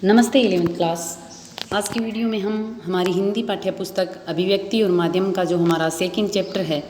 नमस्ते 11वीं क्लास। आज की वीडियो में हम हमारी हिंदी पाठ्य पुस्तक अभिव्यक्ति और माध्यम का जो हमारा सेकंड चैप्टर है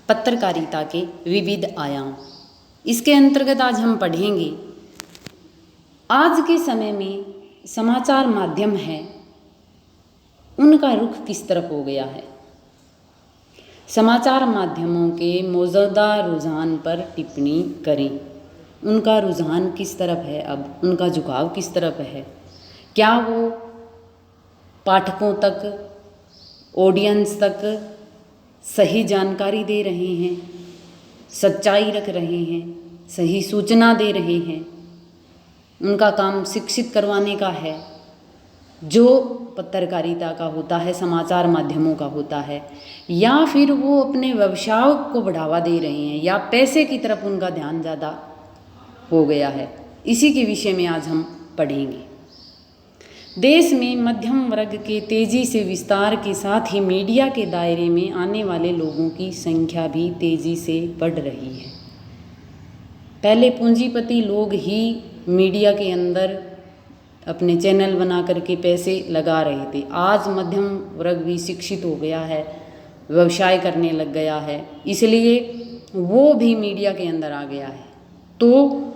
पत्रकारिता के विविध आयाम, इसके अंतर्गत आज हम पढ़ेंगे आज के समय में समाचार माध्यम है उनका रुख किस तरफ हो गया है। समाचार माध्यमों के मौजूदा रुझान पर टिप्पणी करें। उनका रुझान किस तरफ है, अब उनका झुकाव किस तरफ है, क्या वो पाठकों तक, ऑडियंस तक सही जानकारी दे रहे हैं, सच्चाई रख रहे हैं, सही सूचना दे रहे हैं। उनका काम शिक्षित करवाने का है जो पत्रकारिता का होता है, समाचार माध्यमों का होता है, या फिर वो अपने व्यवसाय को बढ़ावा दे रहे हैं या पैसे की तरफ उनका ध्यान ज़्यादा हो गया है। इसी के विषय में आज हम पढ़ेंगे। देश में मध्यम वर्ग के तेज़ी से विस्तार के साथ ही मीडिया के दायरे में आने वाले लोगों की संख्या भी तेज़ी से बढ़ रही है। पहले पूंजीपति लोग ही मीडिया के अंदर अपने चैनल बना करके पैसे लगा रहे थे। आज मध्यम वर्ग भी शिक्षित हो गया है, व्यवसाय करने लग गया है, इसलिए वो भी मीडिया के अंदर आ गया है। तो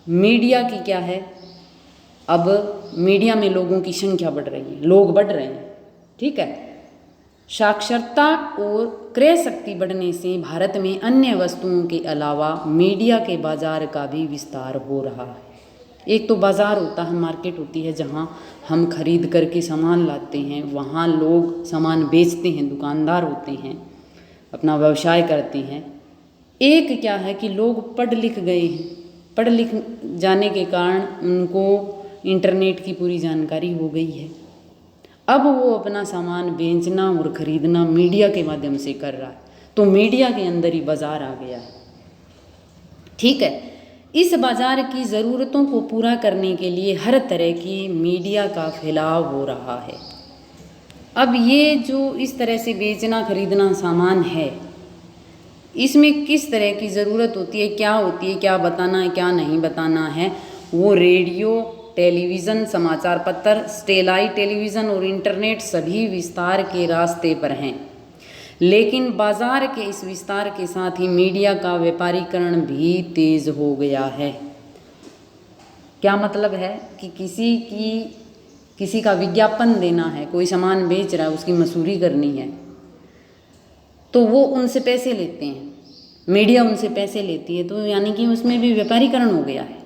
मीडिया की क्या है, अब मीडिया में लोगों की संख्या बढ़ रही है, लोग बढ़ रहे हैं। ठीक है। साक्षरता और क्रय शक्ति बढ़ने से भारत में अन्य वस्तुओं के अलावा मीडिया के बाजार का भी विस्तार हो रहा है। एक तो बाज़ार होता है, मार्केट होती है, जहाँ हम खरीद करके सामान लाते हैं, वहाँ लोग सामान बेचते हैं, दुकानदार होते हैं, अपना व्यवसाय करते हैं। एक क्या है कि लोग पढ़ लिख गए हैं, पढ़ लिख जाने के कारण उनको इंटरनेट की पूरी जानकारी हो गई है। अब वो अपना सामान बेचना और ख़रीदना मीडिया के माध्यम से कर रहा है, तो मीडिया के अंदर ही बाज़ार आ गया है। ठीक है। इस बाज़ार की ज़रूरतों को पूरा करने के लिए हर तरह की मीडिया का फैलाव हो रहा है। अब ये जो इस तरह से बेचना खरीदना सामान है, इसमें किस तरह की ज़रूरत होती है, क्या होती है, क्या बताना है, क्या नहीं बताना है, वो रेडियो, टेलीविज़न, समाचार पत्र, सैटेलाइट टेलीविज़न और इंटरनेट सभी विस्तार के रास्ते पर हैं। लेकिन बाज़ार के इस विस्तार के साथ ही मीडिया का व्यापारीकरण भी तेज़ हो गया है। क्या मतलब है कि किसी का विज्ञापन देना है, कोई सामान बेच रहा है, उसकी मसूरी करनी है, तो वो उनसे पैसे लेते हैं, मीडिया उनसे पैसे लेती है, तो यानी कि उसमें भी व्यापारीकरण हो गया है।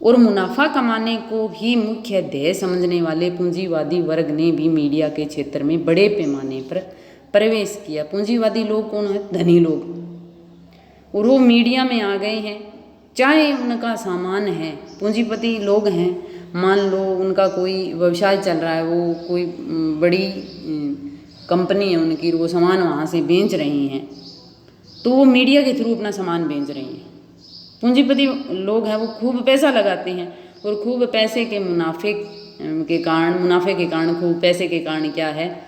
और मुनाफा कमाने को ही मुख्य ध्येय समझने वाले पूंजीवादी वर्ग ने भी मीडिया के क्षेत्र में बड़े पैमाने पर प्रवेश किया। पूंजीवादी लोग कौन है? धनी लोग। और वो मीडिया में आ गए हैं, चाहे उनका सामान है, पूंजीपति लोग हैं, मान लो उनका कोई व्यवसाय चल रहा है, वो कोई बड़ी कंपनी है उनकी, वो सामान वहाँ से बेच रही हैं, तो वो मीडिया के थ्रू अपना सामान बेच रही हैं। पूंजीपति लोग हैं, वो खूब पैसा लगाते हैं और खूब पैसे के मुनाफे के कारण खूब पैसे के कारण क्या है,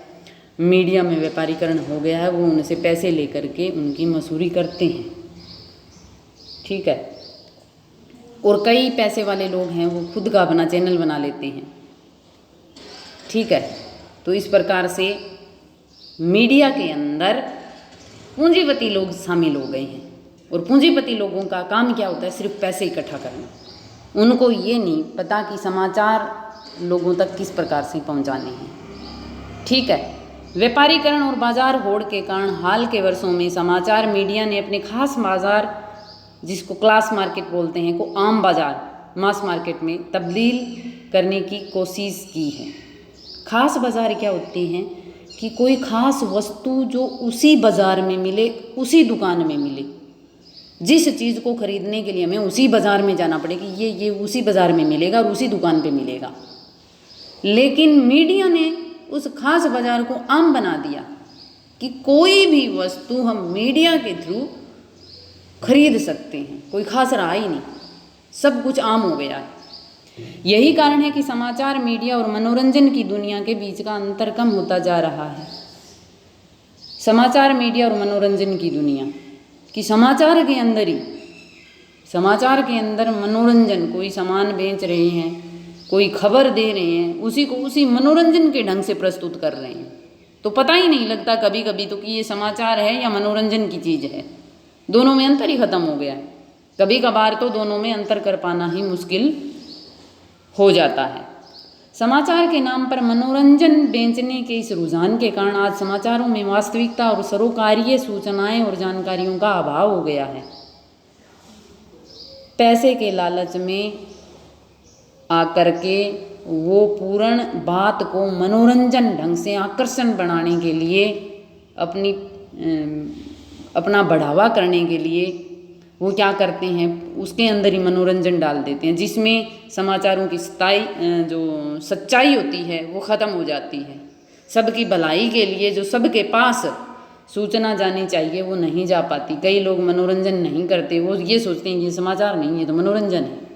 मीडिया में व्यापारीकरण हो गया है। वो उनसे पैसे लेकर के उनकी मसूरी करते हैं। ठीक है। और कई पैसे वाले लोग हैं, वो खुद का अपना चैनल बना लेते हैं। ठीक है। तो इस प्रकार से मीडिया के अंदर पूंजीपति लोग शामिल हो गए हैं। और पूंजीपति लोगों का काम क्या होता है? सिर्फ पैसे इकट्ठा करना। उनको ये नहीं पता कि समाचार लोगों तक किस प्रकार से पहुंचाने हैं। ठीक है। व्यापारीकरण और बाजार होड़ के कारण हाल के वर्षों में समाचार मीडिया ने अपने खास बाजार, जिसको क्लास मार्केट बोलते हैं, को आम बाजार, मास मार्केट में तब्दील करने की कोशिश की है। खास बाजार क्या होते हैं कि कोई खास वस्तु जो उसी बाजार में मिले, उसी दुकान में मिले, जिस चीज़ को खरीदने के लिए हमें उसी बाज़ार में जाना पड़ेगी, ये उसी बाज़ार में मिलेगा और उसी दुकान पे मिलेगा। लेकिन मीडिया ने उस खास बाज़ार को आम बना दिया कि कोई भी वस्तु हम मीडिया के थ्रू खरीद सकते हैं। कोई खास रहा ही नहीं, सब कुछ आम हो गया है। यही कारण है कि समाचार मीडिया और मनोरंजन की दुनिया के बीच का अंतर कम होता जा रहा है। समाचार मीडिया और मनोरंजन की दुनिया कि समाचार के अंदर मनोरंजन, कोई सामान बेच रहे हैं, कोई खबर दे रहे हैं, उसी को उसी मनोरंजन के ढंग से प्रस्तुत कर रहे हैं, तो पता ही नहीं लगता कभी कभी तो कि ये समाचार है या मनोरंजन की चीज़ है। दोनों में अंतर ही खत्म हो गया है। कभी कभार तो दोनों में अंतर कर पाना ही मुश्किल हो जाता है। समाचार के नाम पर मनोरंजन बेचने के इस रुझान के कारण आज समाचारों में वास्तविकता और सरोकारीय सूचनाएं और जानकारियों का अभाव हो गया है। पैसे के लालच में आकर के वो पूर्ण बात को मनोरंजन ढंग से आकर्षण बनाने के लिए अपना बढ़ावा करने के लिए वो क्या करते हैं, उसके अंदर ही मनोरंजन डाल देते हैं, जिसमें समाचारों की जो सच्चाई होती है वो ख़त्म हो जाती है। सबकी भलाई के लिए जो सबके पास सूचना जानी चाहिए वो नहीं जा पाती। कई लोग मनोरंजन नहीं करते, वो ये सोचते हैं कि समाचार नहीं है तो मनोरंजन है।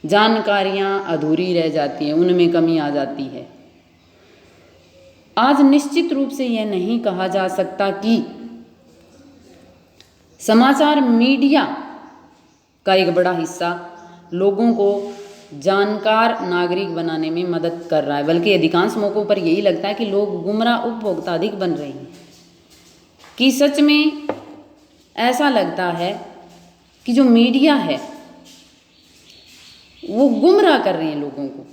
जानकारियाँ अधूरी रह जाती हैं, उनमें कमी आ जाती है। आज निश्चित रूप से यह नहीं कहा जा सकता कि समाचार मीडिया का एक बड़ा हिस्सा लोगों को जानकार नागरिक बनाने में मदद कर रहा है, बल्कि अधिकांश मौक़ों पर यही लगता है कि लोग गुमराह उपभोक्ता अधिक बन रहे हैं। कि सच में ऐसा लगता है कि जो मीडिया है वो गुमराह कर रहे हैं लोगों को।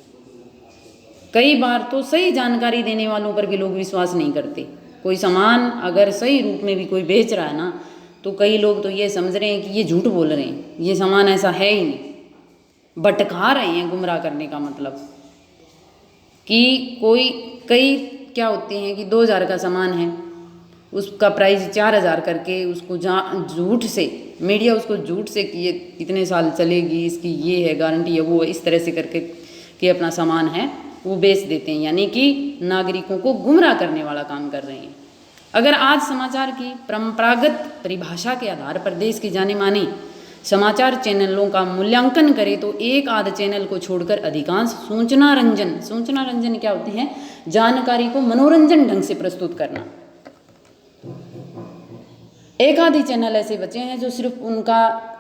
कई बार तो सही जानकारी देने वालों पर भी लोग विश्वास नहीं करते। कोई सामान अगर सही रूप में भी कोई बेच रहा है ना, तो कई लोग तो ये समझ रहे हैं कि ये झूठ बोल रहे हैं, ये सामान ऐसा है ही नहीं, भटका रहे हैं। गुमराह करने का मतलब कि कई क्या होते हैं कि 2000 का सामान है, उसका प्राइस 4000 करके उसको झूठ से मीडिया उसको झूठ से कि ये कितने साल चलेगी, इसकी ये है गारंटी है, वो इस तरह से करके कि अपना सामान है वो बेच देते हैं, यानी कि नागरिकों को गुमराह करने वाला काम कर रहे हैं। अगर आज समाचार की परंपरागत परिभाषा के आधार पर देश की जाने मानी समाचार चैनलों का मूल्यांकन करें तो एक आध चैनल को छोड़कर अधिकांश सूचना रंजन क्या होते हैं, जानकारी को मनोरंजन ढंग से प्रस्तुत करना। एक आधे चैनल ऐसे बचे हैं जो सिर्फ उनका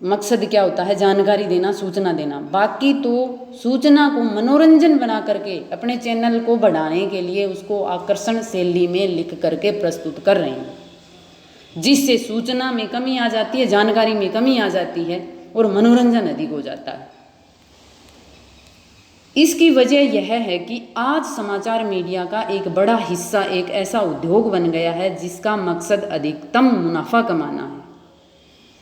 मकसद क्या होता है, जानकारी देना, सूचना देना। बाकी तो सूचना को मनोरंजन बना करके अपने चैनल को बढ़ाने के लिए उसको आकर्षण शैली में लिख करके प्रस्तुत कर रहे हैं, जिससे सूचना में कमी आ जाती है, जानकारी में कमी आ जाती है और मनोरंजन अधिक हो जाता है। इसकी वजह यह है कि आज समाचार मीडिया का एक बड़ा हिस्सा एक ऐसा उद्योग बन गया है जिसका मकसद अधिकतम मुनाफा कमाना है।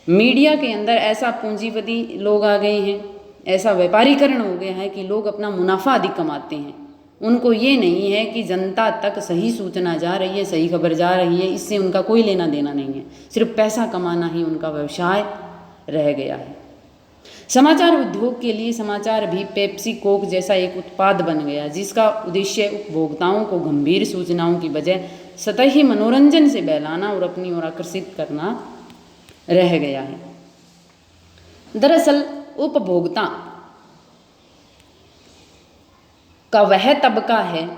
मीडिया के अंदर ऐसा पूंजीपति लोग आ गए हैं, ऐसा व्यापारीकरण हो गया है कि लोग अपना मुनाफा अधिक कमाते हैं। उनको ये नहीं है कि जनता तक सही सूचना जा रही है, सही खबर जा रही है, इससे उनका कोई लेना देना नहीं है। सिर्फ पैसा कमाना ही उनका व्यवसाय रह गया है। समाचार उद्योग के लिए समाचार भी पेप्सी कोक जैसा एक उत्पाद बन गया, जिसका उद्देश्य उपभोक्ताओं को गंभीर सूचनाओं की बजाय सतही मनोरंजन से बहलाना और अपनी ओर आकर्षित करना रह गया है। दरअसल उपभोक्ता का वह तबका है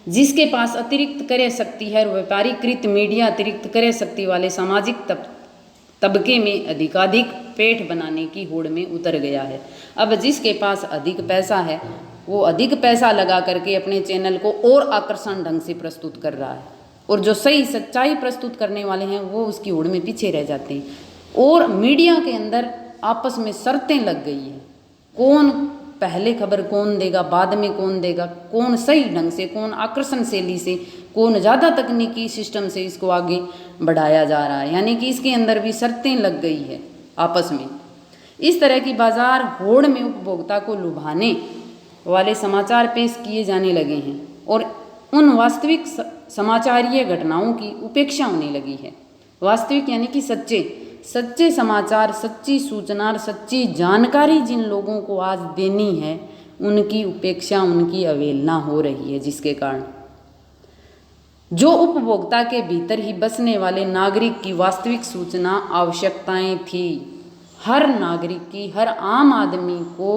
जिसके पास अतिरिक्त क्रय शक्ति है और व्यापारीकृत मीडिया अतिरिक्त क्रय शक्ति वाले सामाजिक तबके में अधिकाधिक पेट बनाने की होड़ में उतर गया है। अब जिसके पास अधिक पैसा है वो अधिक पैसा लगा करके अपने चैनल को और आकर्षण ढंग से प्रस्तुत कर रहा है, और जो सही सच्चाई प्रस्तुत करने वाले हैं वो उसकी होड़ में पीछे रह जाते हैं। और मीडिया के अंदर आपस में शर्तें लग गई हैं, कौन पहले खबर कौन देगा, बाद में कौन देगा, कौन सही ढंग से, कौन आकर्षण शैली से, कौन ज़्यादा तकनीकी सिस्टम से इसको आगे बढ़ाया जा रहा है। यानी कि इसके अंदर भी शर्तें लग गई है आपस में। इस तरह की बाजार होड़ में उपभोक्ता को लुभाने वाले समाचार पेश किए जाने लगे हैं और उन वास्तविक समाचारीय घटनाओं की उपेक्षा होने लगी है। वास्तविक यानी कि सच्चे समाचार, सच्ची सूचना और सच्ची जानकारी जिन लोगों को आज देनी है उनकी उपेक्षा, उनकी अवहेलना हो रही है, जिसके कारण जो उपभोक्ता के भीतर ही बसने वाले नागरिक की वास्तविक सूचना आवश्यकताएं थी। हर नागरिक की, हर आम आदमी को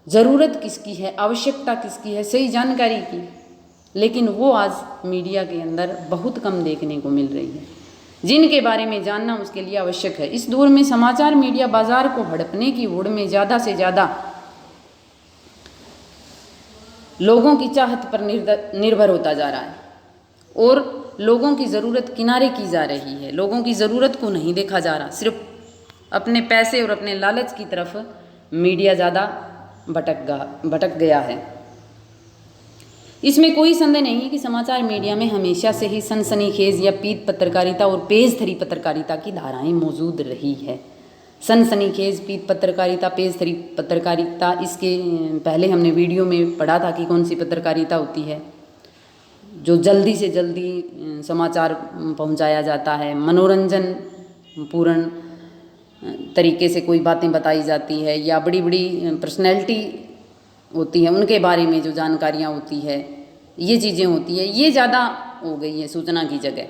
ज़रूरत किसकी है, आवश्यकता किसकी है, सही जानकारी की, लेकिन वो आज मीडिया के अंदर बहुत कम देखने को मिल रही है। जिनके बारे में जानना उसके लिए आवश्यक है। इस दौर में समाचार मीडिया बाजार को हड़पने की होड़ में ज़्यादा से ज़्यादा लोगों की चाहत पर निर्भर होता जा रहा है और लोगों की ज़रूरत किनारे की जा रही है। लोगों की ज़रूरत को नहीं देखा जा रहा, सिर्फ अपने पैसे और अपने लालच की तरफ मीडिया ज़्यादा भटक गया है। इसमें कोई संदेह नहीं है कि समाचार मीडिया में हमेशा से ही सनसनीखेज या पीत पत्रकारिता और पेज-थरी पत्रकारिता की धाराएं मौजूद रही है। सनसनीखेज, पीत पत्रकारिता, पेज-थरी पत्रकारिता, इसके पहले हमने वीडियो में पढ़ा था कि कौन सी पत्रकारिता होती है, जो जल्दी से जल्दी समाचार पहुंचाया जाता है, मनोरंजन पूर्ण तरीके से कोई बातें बताई जाती है, या बड़ी बड़ी पर्सनैलिटी होती है उनके बारे में जो जानकारियाँ होती है, ये चीज़ें होती है। ये ज़्यादा हो गई है सूचना की जगह।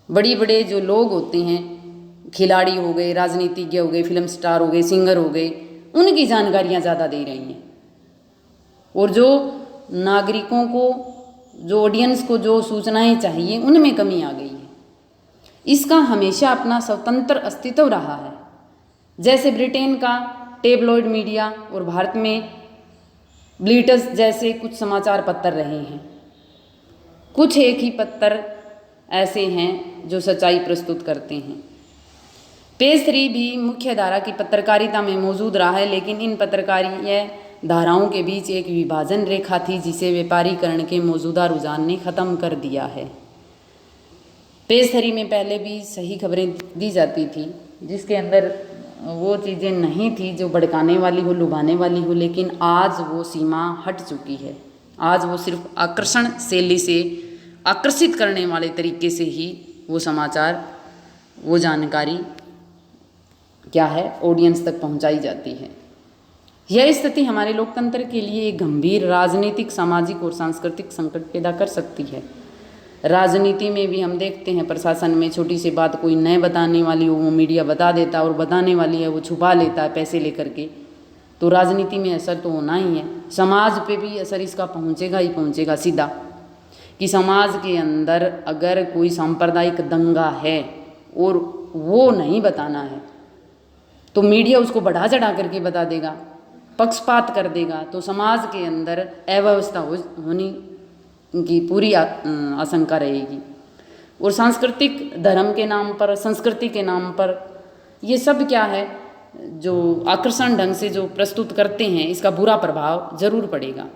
बड़ी बड़े जो लोग होते हैं, खिलाड़ी हो गए, राजनीतिज्ञ हो गए, फिल्म स्टार हो गए, सिंगर हो गए, उनकी जानकारियाँ ज़्यादा दे रही हैं और जो नागरिकों को, जो ऑडियंस को जो सूचनाएं चाहिए उनमें कमी आ गई है। इसका हमेशा अपना स्वतंत्र अस्तित्व रहा है। जैसे ब्रिटेन का टेबलॉइड मीडिया और भारत में ब्लिट्स जैसे कुछ समाचार पत्र रहे हैं। कुछ एक ही पत्र ऐसे हैं जो सच्चाई प्रस्तुत करते हैं। पेज-3 भी मुख्य धारा की पत्रकारिता में मौजूद रहा है, लेकिन इन पत्रकारीय धाराओं के बीच एक विभाजन रेखा थी जिसे व्यापारीकरण के मौजूदा रुझान ने ख़त्म कर दिया है। पेज-3 में पहले भी सही खबरें दी जाती थी, जिसके अंदर वो चीज़ें नहीं थी जो भड़काने वाली हो, लुभाने वाली हो, लेकिन आज वो सीमा हट चुकी है। आज वो सिर्फ आकर्षण शैली से आकर्षित करने वाले तरीके से ही वो समाचार, वो जानकारी क्या है, ऑडियंस तक पहुंचाई जाती है। यह स्थिति हमारे लोकतंत्र के लिए एक गंभीर राजनीतिक, सामाजिक और सांस्कृतिक संकट पैदा कर सकती है। राजनीति में भी हम देखते हैं, प्रशासन में छोटी सी बात कोई नए बताने वाली हो वो मीडिया बता देता है, और बताने वाली है वो छुपा लेता है पैसे लेकर के। तो राजनीति में असर तो होना ही है। समाज पे भी असर इसका पहुंचेगा ही पहुंचेगा सीधा, कि समाज के अंदर अगर कोई सांप्रदायिक दंगा है और वो नहीं बताना है तो मीडिया उसको बढ़ा चढ़ा करके बता देगा, पक्षपात कर देगा, तो समाज के अंदर अव्यवस्था होनी की पूरी आशंका रहेगी। और सांस्कृतिक धर्म के नाम पर, संस्कृति के नाम पर, ये सब क्या है जो आकर्षण ढंग से जो प्रस्तुत करते हैं, इसका बुरा प्रभाव जरूर पड़ेगा।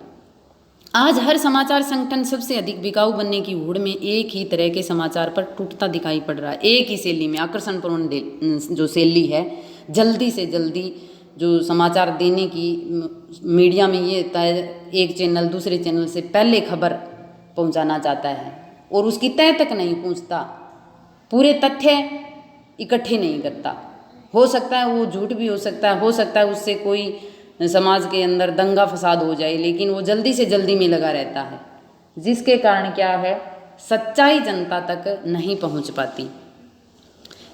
आज हर समाचार संगठन सबसे अधिक बिकाऊ बनने की होड़ में एक ही तरह के समाचार पर टूटता दिखाई पड़ रहा है। एक ही शैली में, आकर्षणपूर्ण जो शैली है, जल्दी से जल्दी जो समाचार देने की मीडिया में ये होता है, एक चैनल दूसरे चैनल से पहले खबर पहुंचाना चाहता है और उसकी तय तक नहीं पहुंचता, पूरे तथ्य इकट्ठे नहीं करता। हो सकता है वो झूठ भी हो सकता है उससे कोई समाज के अंदर दंगा फसाद हो जाए, लेकिन वो जल्दी से जल्दी में लगा रहता है, जिसके कारण क्या है, सच्चाई जनता तक नहीं पहुंच पाती।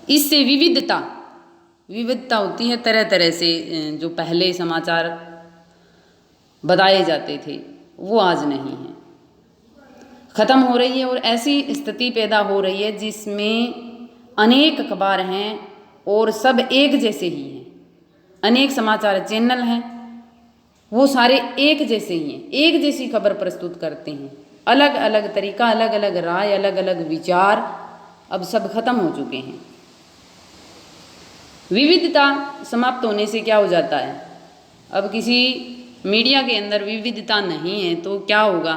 इससे विविधता होती है, तरह तरह से जो पहले समाचार बताए जाते थे वो आज नहीं है, ख़त्म हो रही है। और ऐसी स्थिति पैदा हो रही है जिसमें अनेक अखबार हैं और सब एक जैसे ही हैं, अनेक समाचार चैनल हैं, वो सारे एक जैसे ही हैं, एक जैसी खबर प्रस्तुत करते हैं। अलग अलग तरीका, अलग अलग राय, अलग अलग विचार, अब सब खत्म हो चुके हैं। विविधता समाप्त होने से क्या हो जाता है, अब किसी मीडिया के अंदर विविधता नहीं है तो क्या होगा।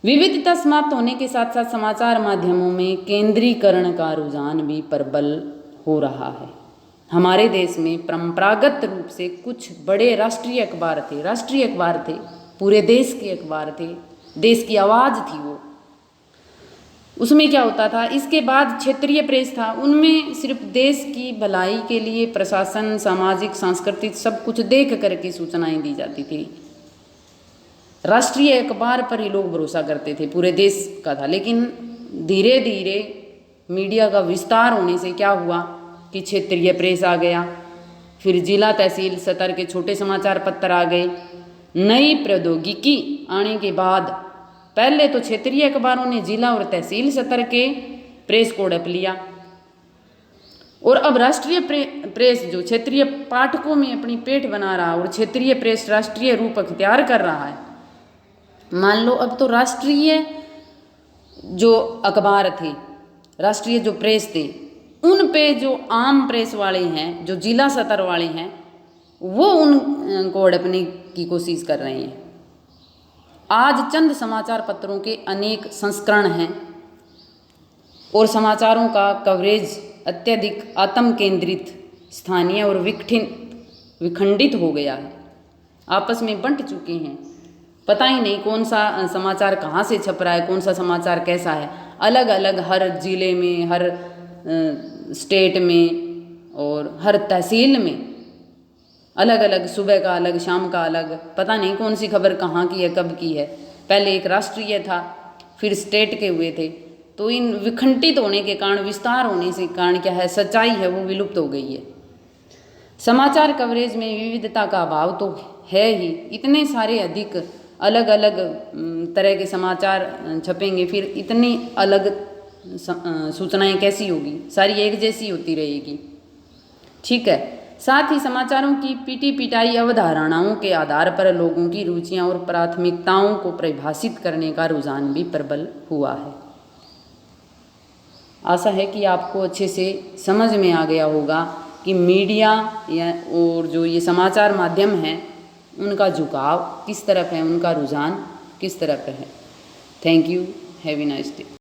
विविधता समाप्त होने के साथ साथ समाचार माध्यमों में केंद्रीकरण का रुझान भी प्रबल हो रहा है। हमारे देश में परंपरागत रूप से कुछ बड़े राष्ट्रीय अखबार थे, पूरे देश के अखबार थे, देश की आवाज़ थी वो। उसमें क्या होता था, इसके बाद क्षेत्रीय प्रेस था, उनमें सिर्फ देश की भलाई के लिए प्रशासन, सामाजिक, सांस्कृतिक सब कुछ देख करके सूचनाएं दी जाती थी। राष्ट्रीय अखबार पर ही लोग भरोसा करते थे, पूरे देश का था। लेकिन धीरे धीरे मीडिया का विस्तार होने से क्या हुआ कि क्षेत्रीय प्रेस आ गया, फिर जिला तहसील स्तर के छोटे समाचार पत्र आ गए। नई प्रौद्योगिकी आने के बाद पहले तो क्षेत्रीय अखबारों ने जिला और तहसील स्तर के प्रेस को हड़प लिया और अब राष्ट्रीय प्रेस जो क्षेत्रीय पाठकों में अपनी पेठ बना रहा और क्षेत्रीय प्रेस राष्ट्रीय रूप अख्तियार कर रहा है। मान लो अब तो राष्ट्रीय जो अखबार थे, राष्ट्रीय जो प्रेस थे, उन पे जो आम प्रेस वाले हैं, जो जिला स्तर वाले हैं, वो उनको हड़पने की कोशिश कर रहे हैं। आज चंद समाचार पत्रों के अनेक संस्करण हैं और समाचारों का कवरेज अत्यधिक आत्म केंद्रित, स्थानीय और विखंडित हो गया है, आपस में बंट चुके हैं। पता ही नहीं कौन सा समाचार कहाँ से छप रहा है, कौन सा समाचार कैसा है। अलग अलग हर जिले में, हर स्टेट में और हर तहसील में अलग अलग, सुबह का अलग, शाम का अलग, पता नहीं कौन सी खबर कहाँ की है, कब की है। पहले एक राष्ट्रीय था, फिर स्टेट के हुए थे। तो इन विखंडित होने के कारण, विस्तार होने से कारण क्या है, सच्चाई है वो विलुप्त हो गई है। समाचार कवरेज में विविधता का अभाव तो है ही, इतने सारे अधिक अलग अलग तरह के समाचार छपेंगे, फिर इतनी अलग सूचनाएं कैसी होगी, सारी एक जैसी होती रहेगी। ठीक है। साथ ही समाचारों की पीटी पिटाई अवधारणाओं के आधार पर लोगों की रुचियां और प्राथमिकताओं को परिभाषित करने का रुझान भी प्रबल हुआ है। आशा है कि आपको अच्छे से समझ में आ गया होगा कि मीडिया या और जो ये समाचार माध्यम हैं, उनका झुकाव किस तरफ है, उनका रुझान किस तरफ है। Thank you, have a nice day.